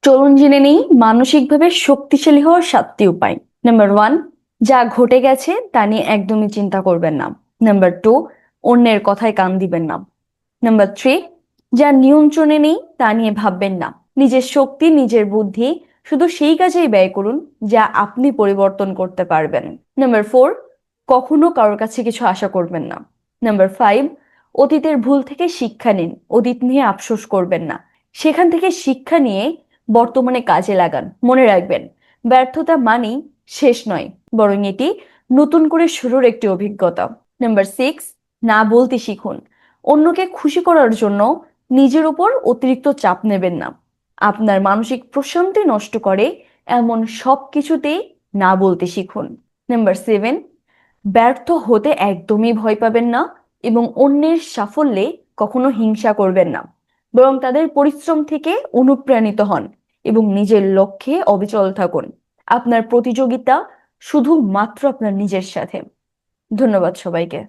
চলুন জেনে নেই মানসিকভাবে শক্তিশালী হওয়ার 7টি উপায়। নাম্বার 1, যা ঘটে গেছে তা নিয়ে একদমই চিন্তা করবেন না। নাম্বার 2, অন্যের কথায় কান দিবেন না। নাম্বার 3, যা নিয়ন্ত্রণে নেই তা নিয়ে ভাববেন না। নিজের শক্তি, নিজের বুদ্ধি শুধু সেই কাজেই ব্যয় করুন যা আপনি পরিবর্তন করতে পারবেন। নাম্বার 4, কখনো কারোর কাছে কিছু আশা করবেন না। নাম্বার 5, অতীতের ভুল থেকে শিক্ষা নিন। অতীত নিয়ে আফসোস করবেন না, সেখান থেকে শিক্ষা নিয়ে বর্তমানে কাজে লাগান। মনে রাখবেন, ব্যর্থতা মানেই শেষ নয়, বরং এটি নতুন করে শুরুর একটি অভিজ্ঞতা। নাম্বার 6, না বলতে শিখুন। অন্যকে খুশি করার জন্য নিজের উপর অতিরিক্ত চাপ নেবেন না। আপনার মানসিক প্রশান্তি নষ্ট করে এমন সব কিছুতেই না বলতে শিখুন। নাম্বার 7, ব্যর্থ হতে একদমই ভয় পাবেন না এবং অন্যের সাফল্যে কখনো হিংসা করবেন না, বরং তাদের পরিশ্রম থেকে অনুপ্রাণিত হন এবং নিজের লক্ষ্যে অবিচল থাকুন। আপনার প্রতিযোগিতা শুধুমাত্র আপনার নিজের সাথে। ধন্যবাদ সবাইকে।